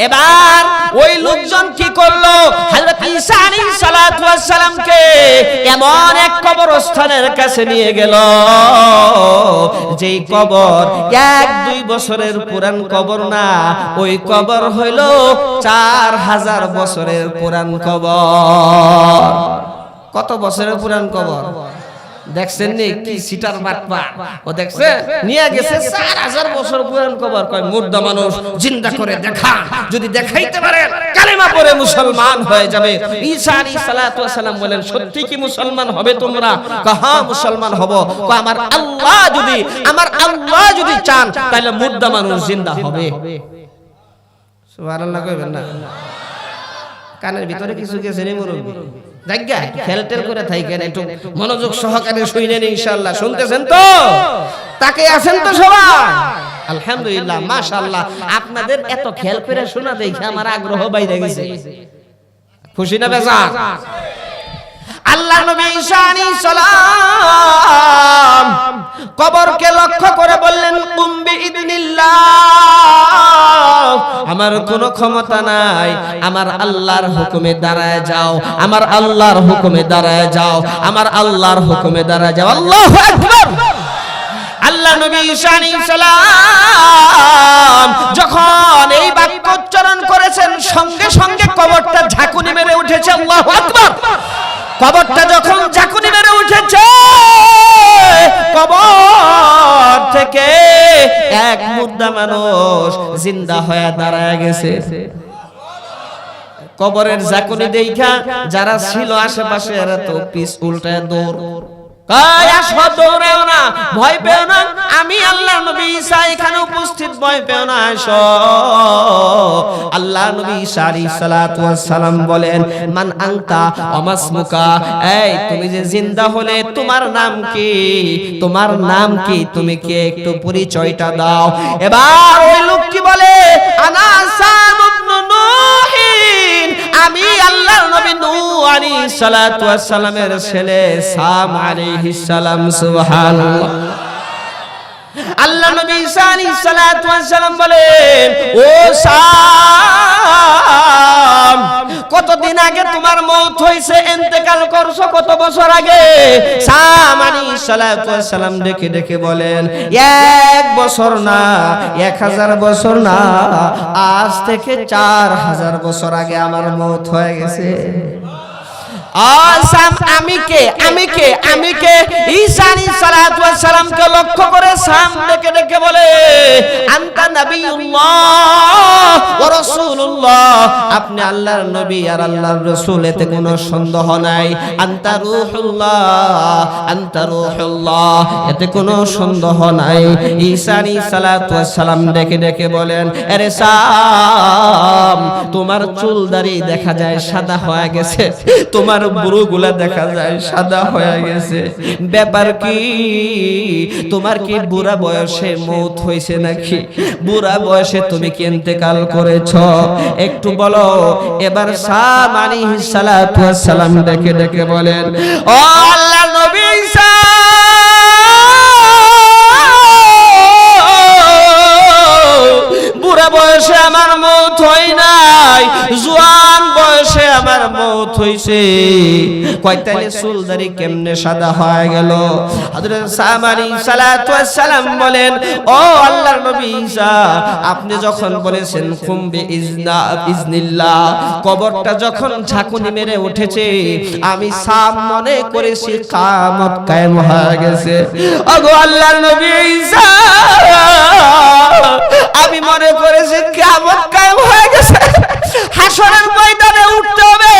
এবার ওই লোকজন কি করলো, হযরত ঈসা আলাইহিস সালাতু ওয়াস সালামকে এমন এক কবরস্থানের কাছে নিয়ে গেল, যেই কবর 1-2 বছরের পুরান কবর না, ওই কবর হইল 4000 বছরের পুরান কবর। কত বছরের পুরান কবর দেখছেন নি? কি সিটার বাটপা ও দেখছে, নিয়ে গেছে 4000 বছর পুরান কবর। কয় মুর্দা মানুষ জিন্দা করে দেখা, যদি দেখাইতে পারেন কালেমা পড়ে মুসলমান হয়ে যাবে। ঈসা আলাইহিস সালাতু ওয়াস সালাম বলেন, সত্যি কি মুসলমান হবে তোমরা? কয় হ্যাঁ মুসলমান হব। কয় আমার আল্লাহ যদি চান তাহলে মুর্দা মানুষ জিন্দা হবে। সুবহানাল্লাহ কইবেন না? কানের ভিতরে কিছু গেছে রে মুরব্বি, জায়গা খেলটেল করে থাকেন, একটু মনোযোগ সহকারে শুনেন ইনশাআল্লাহ। শুনতেছেন তো? তাকে আছেন তো সবাই? আলহামদুলিল্লাহ, মাশাআল্লাহ। আপনাদের এত খেয়াল করে শোনা দেখে আমার আগ্রহ বাইরে গেছে। খুশি না বেজার? আল্লাহ নবী ঈসা আলাইহিস সালাম কবরকে লক্ষ্য করে বললেন, কুম বিইذনিল্লাহ, আমার কোনো ক্ষমতা নাই, আমার আল্লাহর হুকুমে দাঁড়ায় যাও, আমার আল্লাহর হুকুমে দাঁড়ায় যাও, আমার আল্লাহর হুকুমে দাঁড়ায় যাও। আল্লাহু আকবার। আল্লাহ নবী ঈসা আলাইহিস সালাম যখন এই বাক্য উচ্চারণ করেছেন, সঙ্গে সঙ্গে কবরটা ঝাঁকুনি মেরে উঠেছে। আল্লাহু আকবার। কবরটা যখন ঝাঁকুনি মেরে উঠেছে, কবর থেকে এক মুর্দা মানুষ জিন্দা হয়ে দাঁড়ায় গেছে। কবরের ঝাঁকুনি দেখা যারা ছিল আশেপাশে এরা তো পিছ উল্টায় দৌড়। দৌড়েও না, ভয় পেও না, আমি আল্লাহ নবী ঈসা এখানে উপস্থিত, ভয় পেও না, আসো। আল্লাহ নবী ঈসা আলাইহিস সালাতু ওয়াস সালাম বলেন, মান আনতা ওয়া মাসমুকা, এই তুমি যে জিন্দা হলে তোমার নাম কি? তোমার নাম কি? তুমি কে? একটু পরিচয়টা দাও। এবার ওই লোক কি বলে, আনা সাম ইবনে নূহিন, আমি আল্লাহর নবী নূহ আলাইহিস সালাতু ওয়াস সালামের ছেলে সাম আলাইহিস সালাম। সুবহানাল্লাহ। আল্লাহ নবী ঈসা আলাইহিস সালাতু ওয়াস সালাম বলেন, ও সাম, কতদিন আগে তোমার মওত হইছে, ইন্তেকাল করছো কত বছর আগে? সাম আলাইহিস সালাতু ওয়াস সালাম ডেকে ডেকে বলেন, 1 বছর না, 1000 বছর না, আজ থেকে 4000 বছর আগে আমার মওত হয়ে গেছে। আমি কে? ঈসা আলাইহিস সালাতু ওয়াস সালামকে লক্ষ্য করে সাম ডেকে ডেকে বলে, আনতা নবিয়ুল্লাহ ওয়া রাসূলুল্লাহ, আপনি আল্লাহর নবী আর আল্লাহর রাসূল, এতে কোনো সন্দেহ নাই। আনতা রূহুল্লাহ, এতে কোনো সন্দেহ নাই। ঈসা আলাইহিস সালাতু ওয়াস সালাম ডেকে ডেকে বলেন, আরে সাম, তোমার চুল দাড়ি দেখা যায় সাদা হয়ে গেছে, তোমার বুড়োগুলা দেখা যায় সাদা হয়ে গেছে, ব্যাপার কি? তোমার কি বুড়া বয়সে মওত হইছে নাকি? বুড়া বয়সে তুমি কি ইন্তেকাল করেছো? একটু বলো। এবার সাম আলাইহিস সালাতু ওয়াস সালাম ডেকে ডেকে বলেন, ও আল্লাহর নবী ঈসা, বুড়া বয়সে আমার মওত হয় নাই, জওয়ান বয়সে আমার মওত হইছে। কয়তালে চুলদারি কেমনে সাদা হয়ে গেল? হযরত সাম আলাইহিস সালাতু ওয়াস সালাম বলেন, ও আল্লাহর নবী ঈসা, আপনি যখন বলেছেন কুম বিইذনিল্লাহ, কবরটা যখন ঝাঁকুনি মেরে উঠেছে, আমি সাম মনে করেছি কিয়ামত কায়েম হয়ে গেছে। ওগো আল্লাহর নবী ঈসা, আমি মনে করেছি কিয়ামত কায়েম হয়ে গেছে, হাসরের ময়দানে উঠতে হবে,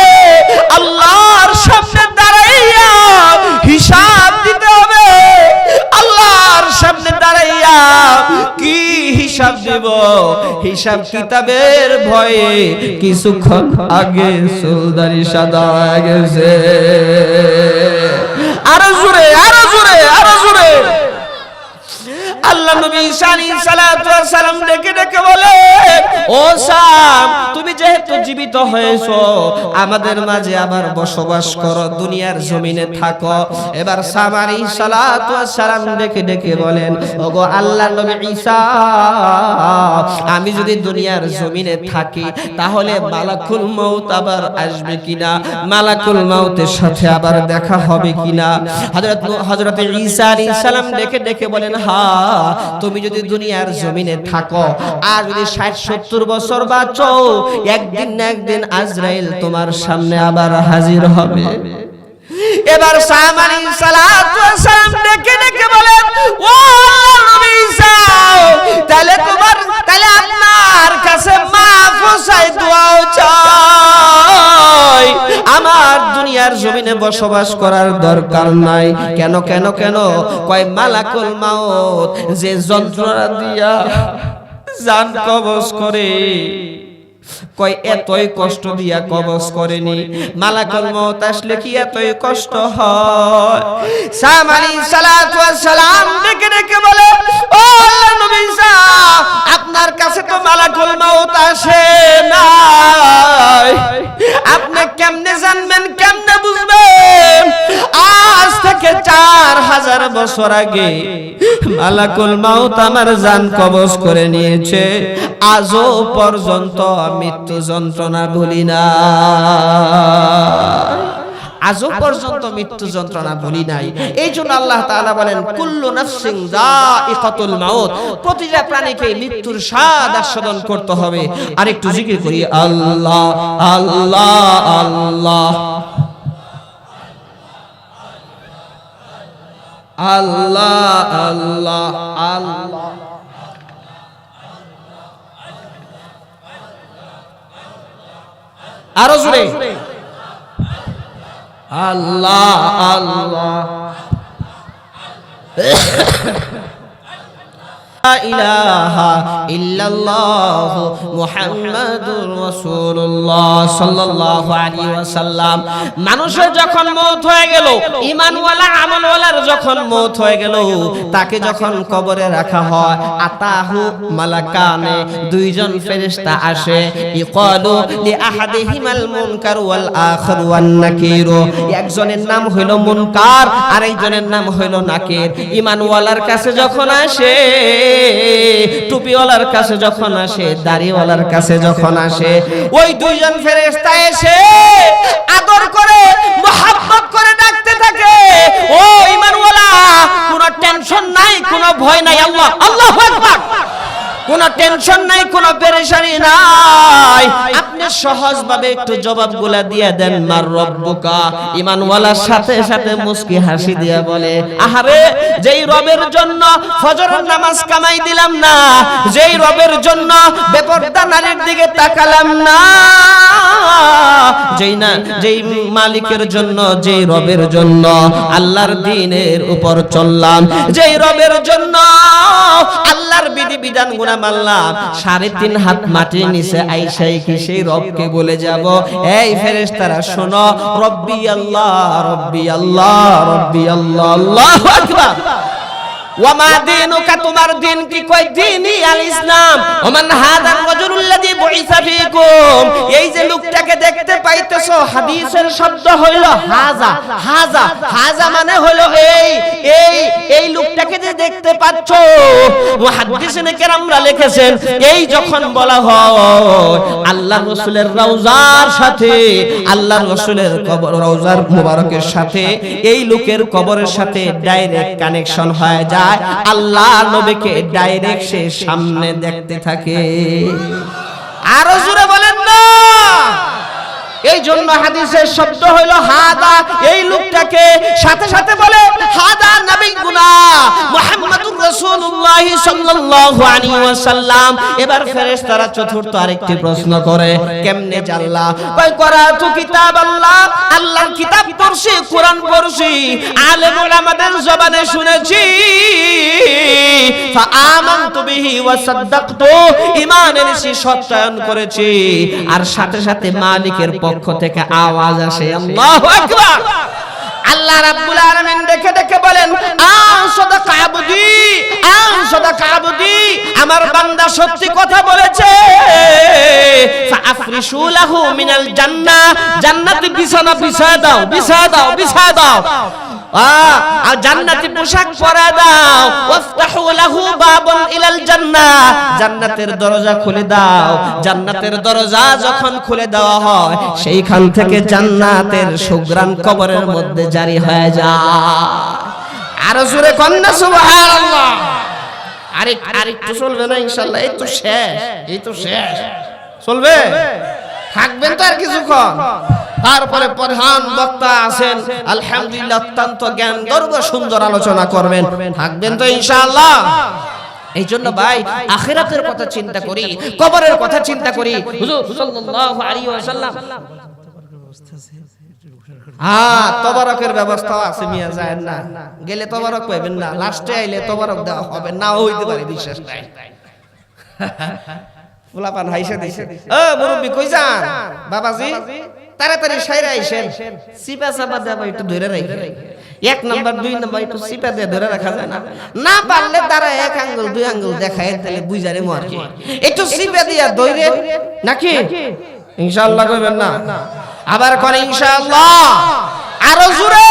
আল্লাহর সামনে দাঁড়াইয়া হিসাব দিতে হবে। আল্লাহর সামনে দাঁড়াইয়া কি হিসাব দেব? হিসাব কিতাবের ভয়ে কিছুক্ষণ আগে চুলদারি সাদা হয়ে গেছে। আরো জোরে, আরো জোরে, আরো জোরে। আল্লাহ নবী ঈসা আলাইহিস সালাতু ওয়াস সালাম ডেকে ডেকে বলে, ও সাম, তুমি যেহেতু জীবিত হয়েছো, আমাদের মাঝে আবার বসবাস করো, দুনিয়ার জমিনে থাকো। এবার সাম আলাইহিস সালাতু ওয়াস সালাম ডেকে ডেকে বলেন, ওগো আল্লাহ নবী ঈসা, আমি যদি দুনিয়ার জমিনে থাকি তাহলে মালাকুল মউত আবার আসবে কিনা, মালাকুল মউতের সাথে আবার দেখা হবে কিনা? হযরত ঈসা আলাইহিস সালাম ডেকে ডেকে বলেন, হ্যাঁ, তুমি যদি দুনিয়ার জমিনে থাকো আর যদি 60-70 বছর বাঁচো, একদিন না একদিন আজরাইল তোমার সামনে আবার হাজির হবে। এবার সাম আলাইহিস সালাতু ওয়াস সালাম ডেকে ডেকে বলেন, ও নবী ঈসা, তাহলে আপনার কাছে মাফ চাই, দোয়া চাই, আমার দুনিয়ার জমিনে বসবাস করার দরকার নাই। কেন কেন কেন? কয় মালাকুল মউত যে যন্ত্রণা দিয়া জান কবজ করে, কয় এতই কষ্ট দিয়া কবজ করেনি। মালাকুল মউত আসলে কি এতই কষ্ট হয়? সাম আলাইহিস সালাতু ওয়াস সালাম ডেকে ডেকে বলে, ও আল্লাহর নবী ঈসা, আপনার কাছে তো মালাকুল মউত আসে না, আপনি কেমনে জানবেন, কেমনে বুঝবেন? আজ থেকে 4000 বছর আগে মালাকুল মউত আমার জান কবজ করে নিয়েছে, আজও পর্যন্ত মৃত্যু যন্ত্রণা ভুলি না, আজও পর্যন্ত মৃত্যু যন্ত্রণা ভুলি নাই। এই জন্য আল্লাহ তাআলা বলেন, কুল্লু নাফসিন যায়িকাতুল মাউত, প্রতিটা প্রাণীকে মৃত্যুর স্বাদ আস্বাদন করতে হবে। আর একটু জিকির করি, আল্লাহ আল্লাহ আল্লাহ আল্লাহ আল্লাহ আল্লাহ। আরো জোরে, আল্লাহ আল্লাহ। লা ইলাহা ইল্লাল্লাহ মুহাম্মাদুর রাসূলুল্লাহ সাল্লাল্লাহু আলাইহি ওয়াসাল্লাম। মানুষের যখন মওত হয়ে গেল, ঈমানওয়ালা আমলওয়ালার যখন মওত হয়ে গেল, তাকে যখন কবরে রাখা হয়, আতাহু মালাকানে, দুইজন ফেরেশতা আসে, ইকালু লি আহাদিহিমাল মুনকার ওয়াল আখির ওয়ান নাকির। একজনের নাম হইল মুনকার, আরেকজনের নাম হইল নাকির। ঈমানওয়ালার কাছে যখন আসে, টুপিওয়ালার কাছে যখন আসে, দাড়িওয়ালার কাছে যখন আসে, ওই দুইজন ফেরেশতা এসে আদর করে, মোহাব্বত করে ডাকতে থাকে, ও ঈমানওয়ালা, কোনো টেনশন নাই, কোনো ভয় নাই, আল্লাহ আল্লাহু আকবার, কোনো টেনশন নাই, কোনো পেরেশানি নাই। আপনি সহজভাবে একটু জবাবগুলা দিয়ে দেন, মার রব্বুকা। ঈমানওয়ালার সাথে সাথে মুস্কি হাসি দিয়া বলে, আহারে, যেই রবের জন্য ফজরের নামাজ কামাই দিলাম না, যেই রবের জন্য বেপরদা নারীর দিকে তাকালাম না, যেই মালিকের জন্য, যেই রবের জন্য আল্লাহর দ্বীনের উপর চললাম, যেই রবের জন্য আল্লাহর বিধিবিধান গুলো মানলাম, 3.5 হাত মাটির নিচে আইসাই কি সেই রবকে বলে যাব, এই ফেরেশতারা শোনো, রব্বি আল্লাহ রব্বি আল্লাহ রব্বি আল্লাহ, আল্লাহু আকবার। ওয়ামা দীনুকা, তোমার দিন কি? কয় দীনি আল ইসলাম। ওমান হাদার রাজুলুল্লাযী বুইসা ফীকুম, এই যে লোকটাকে দেখতে পাইতেছো, হাদিসের শব্দ হইল হাজা। হাজা হাজা মানে হলো এই লোকটাকে যে দেখতে পাচ্ছো, মুহাদ্দিসিনে কেরামরা লিখেছেন, এই যখন বলা হয় আল্লাহর রাসূলের রওজার সাথে, আল্লাহর রাসূলের কবর, রওজার মুবারকের সাথে এই লোকের কবরের সাথে ডাইরেক্ট কানেকশন হয়ে যায়, আল্লাহ নবীকে ডাইরেক্ট সে সামনে দেখতে থাকে। আরো জোরে বলেন না। এই জন্য হাদিসের শব্দ হইল হাদা, এই লোকটাকে সাথে সাথে বলে হাদা নবিয়ুনা মুহাম্মাদুর রাসূলুল্লাহ সাল্লাল্লাহু আলাইহি ওয়াসাল্লাম। এবার ফেরেশতারা চতুর্থ আরেকটি প্রশ্ন করে, কেমনে জানলা? কয় করাতু কিতাবাল্লাহ, আল্লাহর কিতাব পড়ছি, কোরআন পড়ছি, আলেম উলামাদের জবানে শুনেছি, ফাআমানতু বিহি ওয়া সাদ্দাকতু, ঈমান এনেছি, সত্যায়ন করেছি। আর সাথে সাথে মালিকের পক্ষ থেকে আওয়াজ আসে, আল্লাহু আকবার। আল্লাহ রাব্বুল আলামিন দেখে দেখে বলেন সাদাকা আবদি সাদাকা আবদি, আমার বান্দা সত্যি কথা বলেছে। ফাআফরিশু লাহু মিনাল জান্নাহ, জান্নাতি বিছানা বিছায় দাও, বিছায় দাও, বিছায় দাও, আর জান্নাতি পোশাক পরা দাও। ওয়াফতাহু লাহু বাবান ইলাল জান্নাহ, জান্নাতের দরজা খুলে দাও। জান্নাতের দরজা যখন খুলে দেওয়া হয়, সেইখান থেকে জান্নাতের সুঘ্রাণ কবরের মধ্যে জারি হয়ে যায়। আর জোরে কন্না সুবহানাল্লাহ। আরেকটু চলবে না ইনশাআল্লাহ? এই তো শেষ, এই তো শেষ। চলবে? থাকবেন তো আর কিছুক্ষণ? তারপরে প্রধান বক্তা আছেন আলহামদুলিল্লাহ, অত্যন্ত জ্ঞান গর্ব সুন্দর আলোচনা করবেন। থাকবেন তো ইনশাআল্লাহ? এই জন্য ভাই আখিরাতের কথা চিন্তা করি, কবরের কথা চিন্তা করি। হুজুর সাল্লাল্লাহু আলাইহি ওয়াসাল্লাম তবারকের ব্যবস্থা আছে, মিয়া যায় না, গেলে তবারক পাবেন না, লাস্টে আইলে তবারক দেওয়া হবে না, হইতে পারে, বিশ্বাস নাই। ফুলাপান হাইসা দিছে, ও মুরব্বি কই যান? বাবাজি তাড়াতাড়ি সাইরা আইছেন, সিপা চাপা দেবা একটু ধরে রাখি। 1 নাম্বার 2 নাম্বার একটু সিপা দিয়ে ধরে রাখা যায় না? না পারলে তারা 1 আঙ্গুল 2 আঙ্গুল দেখায়, তাহলে বুঝারে মারকে একটু সিপা দিয়া ধরে নাকি ইনশাআল্লাহ কইবেন না? আবার করে ইনশাআল্লাহ, আরো জোরে।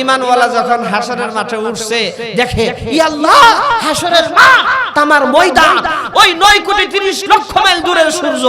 ঈমানওয়ালা যখন হাসরের মাঠে উঠছে, দেখে ইয়া আল্লাহ, হাসরের মাঠ তামার ময়দান, ওই 9 কোটি 30 লক্ষ মাইল দূরের সূর্য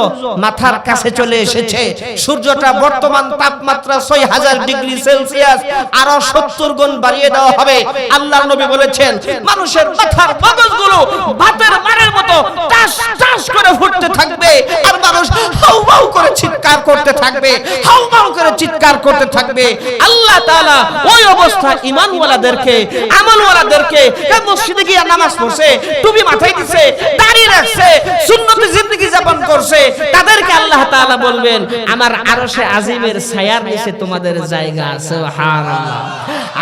মাথার কাছে চলে এসেছে। সূর্যটা বর্তমান তাপমাত্রা 6000 ডিগ্রি সেলসিয়াস, আরো 70 গুণ বাড়িয়ে দেওয়া হবে। আল্লাহর নবী বলেছেন, মানুষের মাথার মগজগুলো ভাতের মারের মতো টাস টাস করে ফুটতে থাকবে, আর মানুষ হাউমাউ করে চিৎকার করতে থাকবে, হাউমাউ করে চিৎকার করতে থাকবে। আল্লাহ তাআলা ওই অবস্থা ঈমানওয়ালাদেরকে, আমলওয়ালাদেরকে, মসজিদে গিয়ে নামাজ পড়ছে, টুপি মাথায় দিছে, দাড়ি রাখছে, সুন্নতি জিন্দেগি যাপন করছে, তাদেরকে আল্লাহ তাআলা বলবেন, আমার আরশে আজিমের ছায়ার নিচে তোমাদের জায়গা আছে। সুবহানাল্লাহ।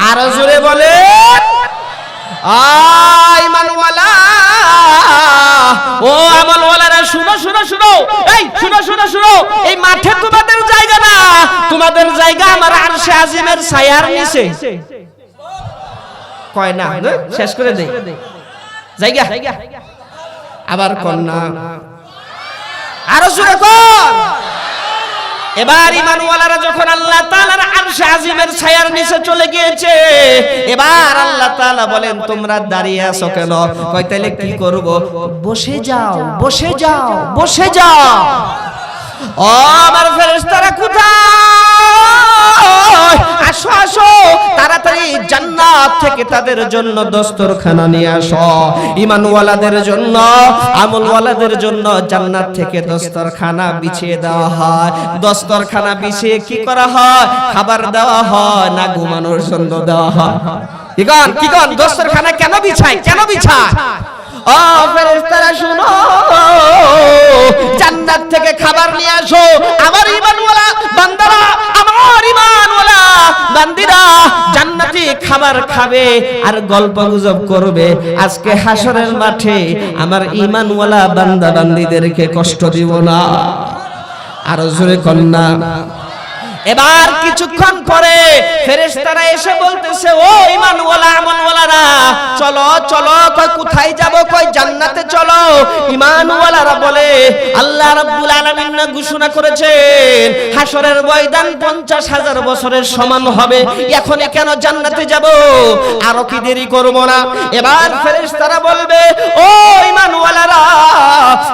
আরো জোরে বলেন, ঈমানওয়ালা ও আমলওয়ালারা, শুনো শুনো শুনো, এই শুনো শুনো শুনো, এই মাঠে তোমাদের জায়গা না, তোমাদের জায়গা আমার আরশে আজিমের ছায়ার নিচে। কয় না, শেষ করে দেই জায়গা। আবার কন্যা, আরো জোরে কর। এবার ঈমানওয়ালারা যখন আল্লাহ তাআলার আরশে আজিমের ছায়ার নিচে চলে গিয়েছে, এবার আল্লাহ তাআলা বলেন, তোমরা দাঁড়িয়ে আছো কেন? কয় তাইলে কি করব? বসে যাও, বসে যাও, বসে যাও। ও আমার ফেরেশতারা কোথায়? আসো আসো, তাড়াতাড়ি জান্নাত থেকে তাদের জন্য দস্তরখানা নিয়ে আসো। ঈমানওয়ালাদের জন্য, আমলওয়ালাদের জন্য জান্নাত থেকে দস্তরখানা বিছিয়ে দেওয়া হয়। দস্তরখানা বিছিয়ে কি করা হয়? খাবার দেওয়া হয় না ঘুমানোর জন্য দেওয়া হয়? কি কোন দস্তরখানা কেন বিছায়? কেন বিছায়? ও ফেরেশতারা শুনো, জান্নাত থেকে খাবার নিয়ে আসো। আমার ঈমানওয়ালা বান্দারা, আমার ঈমানওয়ালা বান্দিরা জান্নাতি খাবার খাবে আর গল্পগুজব করবে। আজকে হাসরের মাঠে আমার ঈমানওয়ালা বান্দা বান্দীদেরকে কষ্ট দিব না। আর জোরে কন্যা। এবার কিছুক্ষণ পরে ফেরেশতারা এসে বলতেছে, ও ঈমানওয়ালা আমলওয়ালারা, চলো চলো। কই কোথায় যাব? কই জান্নাতে চলো। ঈমানওয়ালারা বলে, আল্লাহ রাব্বুল আলামিন না ঘোষণা করেছেন হাসরের ময়দান 50,000 বছরের সমান হবে, এখন কেন জান্নাতে যাব? আরো কি দেরি করব না? এবার ফেরেশতারা বলবে, ও ঈমানওয়ালারা,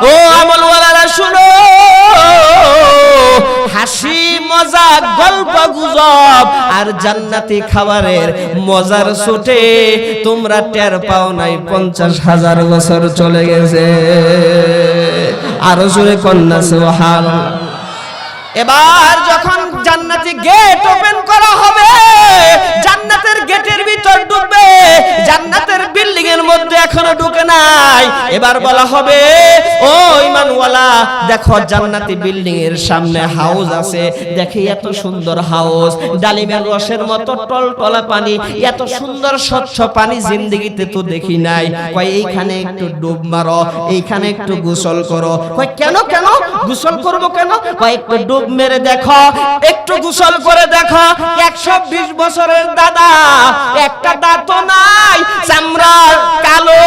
ও আমলওয়ালারা, শুনো, হাসি মজা গল্প গুজব আর জান্নাতি খাবারের মজার ছোটে তোমরা টের পাও নাই 50,000 বছর চলে গেছে। আরো জোরে কন্যা সুবহানাল্লাহ। এবার যখন জান্নাতি গেট ওপেন করা হবে, জান্নাতের গেটের ভিতর ঢুকবে, জান্নাতের বিল্ডিং এর মধ্যে এখনো ঢুকে নাই। এবার বলা হবে, ও ঈমানওয়ালা, দেখো জান্নাতি বিল্ডিং এর সামনে হাউস আছে, দেখি এত সুন্দর হাউস, ডালিমের রসের মতো টলটলা পানি, এত সুন্দর স্বচ্ছ পানি জিন্দেগিতে তো দেখি নাই। কয় এইখানে একটু ডুব মারো, এইখানে একটু গোসল করো। কয় কেন কেন গোসল করব কেন? কয় একটু ডুব ডুব মেরে দেখো, একটু গোসল করে দেখো, 120 বছরের দাদা, একটা দাঁতও নাই, চামড়া কালো,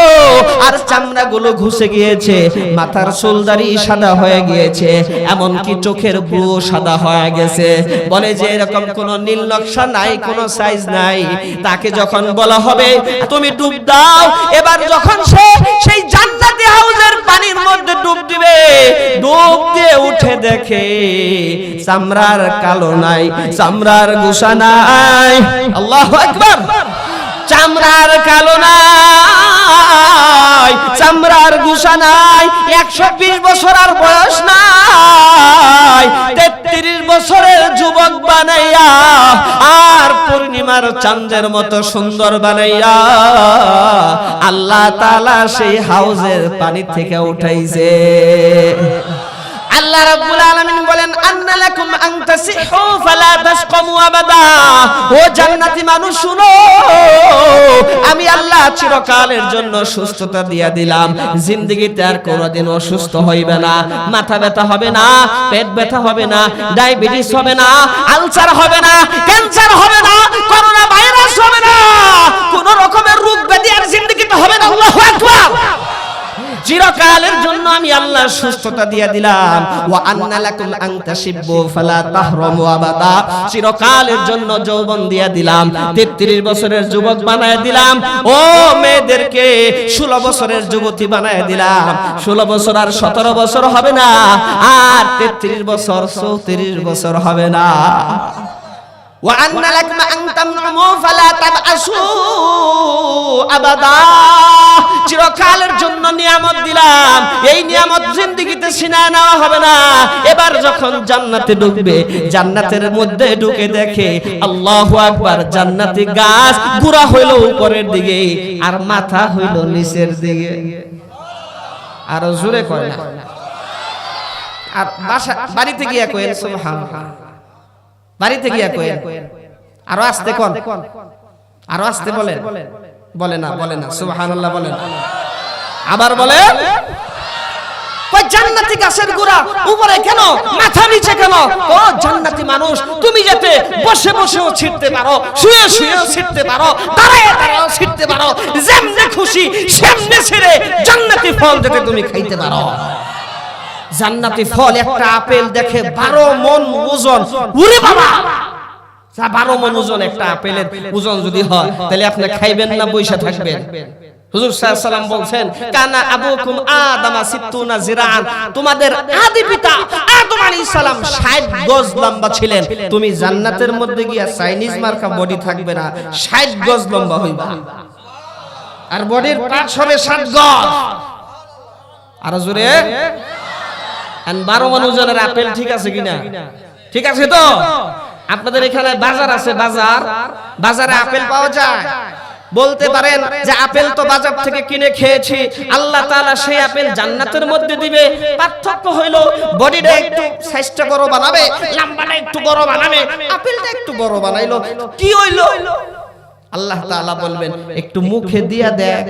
আর চামড়াগুলো ঘুষে গিয়েছে, মাথার চুলদারি সাদা হয়ে গিয়েছে, এমনকি চোখের ব্রু সাদা হয়ে গেছে। বলে যে এরকম কোন নীল নকশা নাই, কোন সাইজ নাই। তাকে যখন বলা হবে তুমি ডুব দাও, এবার যখন সে সেই জান্নাতি হাউজের পানির মধ্যে ডুব দিবে, ডুব দিয়ে উঠে দেখে চামড়ার কালো নাই, চামড়ার গোসা নাই। আল্লাহু আকবার। চামড়ার কালো নাই, চামড়ার গোসা নাই, 120 বছর আর বয়স নাই, 33 বছরের যুবক বানাইয়া আর পূর্ণিমার চাঁদের মতো সুন্দর বানাইয়া আল্লাহ তাআলা সেই হাউজের পানি থেকে উঠাইছে। আল্লাহ রাব্বুল আলামিন বলেন আন্না লাকুম আন তাসিহু ফালা তাশকামু আবাদা। ও জান্নাতি মানুষ শুনো, আমি আল্লাহ চিরকালের জন্য সুস্থতা দিয়া দিলাম, জিন্দেগিতে আর কোনোদিন অসুস্থ হইবে না, মাথা ব্যথা হবে না, পেট ব্যথা হবে না, ডায়াবেটিস হবে না, আলসার হবে না, ক্যান্সার হবে না, করোনা ভাইরাস হবে না, কোন রকমের রোগ ব্যাধি আর জিন্দেগিতে হবে না। আল্লাহু আকবার। চিরকালের জন্য আমি আল্লাহ সুস্থতা দিয়ে দিলাম। ওয়া আন্না লাকুম আন তাশিব্বু ফালা তাহরামু আবাদা। চিরকালের জন্য যৌবন দিয়ে দিলাম, 33 বছরের যুবক বানায় দিলাম। ও মেয়েদেরকে 16 বছরের যুবতী বানায় দিলাম। 16 বছর আর 17 বছর হবে না, আর 33 বছর 34 বছর হবে না। ওয়া আন্না লাকুম আন তামনু ফালা তাবআসু আবাদা। চিরকালের জন্য নিয়ামত দিলাম, এই নিয়ামত জিন্দেগিতে ছিনায় নেওয়া হবে না। এবার যখন জান্নাতে ঢুকবে, জান্নাতের মধ্যে ঢুকে দেখে আল্লাহু আকবার, জান্নাতি গাছ গুড়া হইল উপরের দিকে আর মাথা হইল নিচের দিকে। আর জোরে কয় না, আর বাড়িতে গিয়া কয়েন সুবহানাল্লাহ, বাড়িতে গিয়া কয়েন, আরো আস্তে কোন, আরো আস্তে বলেন, বলে না, বলে না, সুবহানাল্লাহ বলেন, আবার বলেন। কই জান্নাতি গাছের গোড়া উপরে কেন, মাথা নিচে কেন? ও জান্নাতি মানুষ, তুমি যাতে বসে বসেও ছিটতে পারো, শুয়ে শুয়েও ছিটতে পারো, দাঁড়ায় দাঁড়ায়ও ছিটতে পারো, যেমনে খুশি সেমনে ছেড়ে জান্নাতি ফল যাতে তুমি খাইতে পারো। জান্নাতি ফল, একটা আপেল দেখে 12 মণ ওজন। ওরে বাবা, 12 মণ ওজন একটা আপেলের ওজন যদি হয়, তাহলে আপনি খাইবেন না বইসা থাকবেন? হুজুর সাল্লাল্লাহু আলাইহি ওয়াসাল্লাম বলছেন কানা আবুকুম আদামা 60 জিরাআন, তোমাদের আদি পিতা আদম আলাইহিস সালাম 60 গজ লম্বা ছিলেন। তুমি জান্নাতের মধ্যে গিয়া চাইনিজ মার্কা বডি থাকবে না, 60 গজ লম্বা হইবা, আর বডির পার্টস হবে 7 গজ। আর জোরে 12 মণ ওজনের আপেল ঠিক আছে কিনা? ঠিক আছে তো? আপনাদের এখানে বাজার আছে, বাজারে আপেল পাওয়া যায়। বলতে পারেন যে আপেল তো বাজার থেকে কিনে খেয়েছি, আল্লাহ তাআলা সেই আপেল জান্নাতের মধ্যে দিবে। পার্থক্য হইলো বডিটা একটু সাইজটা বড় বানাবে, লম্বাটা একটু বড় বানাবে, আপেলটা একটু বড় বানাইলো। কি হইলো? আল্লাহ তাআলা বলবেন একটু মুখে দিয়া দেখ,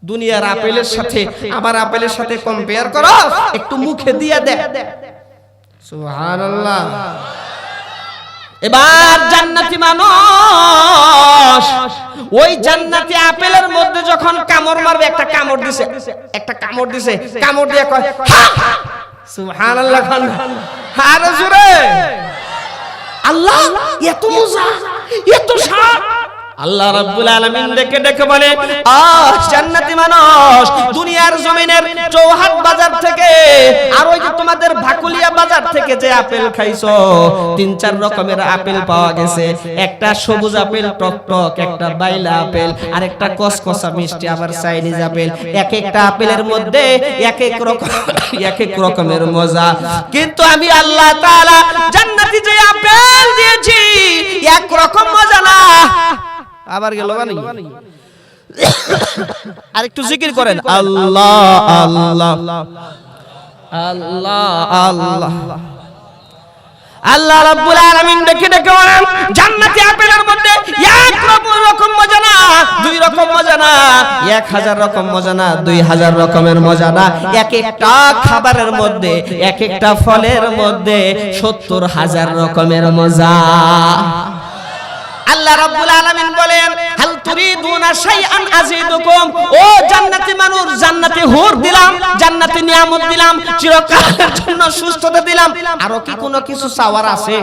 দুনিয়ার আপেলের সাথে আমার আপেলের সাথে কম্পেয়ার করো, একটু মুখে দিয়া দেখ। সুবহানাল্লাহ। এবার জান্নাতি মানুষ ওই জান্নাতি আপেলের মধ্যে যখন কামড় মারবে, একটা কামড় দিছে, একটা কামড় দিছে, কামড় দিয়ে কয় সুবহানাল্লাহ, আর জোরে আল্লাহ, এত মজা, এত স্বাদ। আল্লাহ রাব্বুল আলামিন ডেকে ডেকে বলে, জান্নাতি মানুষ, দুনিয়ার জমিনের চৌহাট বাজার থেকে আর ওই যে তোমাদের ভাকুলিয়া বাজার থেকে যে আপেল খাইছো, 3-4 রকমের আপেল পাওয়া গেছে। একটা সবুজ আপেল টক টক, একটা বাইলা আপেল, আর একটা কসকসা মিষ্টি, আবার চাইনিজ আপেল। এক একটা আপেলের মধ্যে এক এক রকমের মজা। কিন্তু আমি আল্লাহ তাআলা জান্নাতি যে আপেল দিয়েছি, এক রকম মজা না। আবার গেল গানি, আর একটু জিকির করেন আল্লাহ আল্লাহ আল্লাহ আল্লাহ। আল্লাহ রাব্বুল আলামিন ডেকে ডেকে বলেন জান্নাতি আপেলের মধ্যে এক রকম মজা না, 2 রকম মজা মজা না, 1000 রকম মজা না, 2000 রকমের মজা না, এক একটা খাবারের মধ্যে, এক একটা ফলের মধ্যে 70,000 রকমের মজা। আল্লাহ রাব্বুল আলামিন বলেন, হাল তুরিদুনা শাইআন আযীদুকুম, ও জান্নাতি মানুষ, জান্নাতি হুর দিলাম, জান্নাতি নিয়ামত দিলাম, চিরকালের জন্য সুস্থতা দিলাম, আরো কি কোনো কিছু চাওয়ার আছে?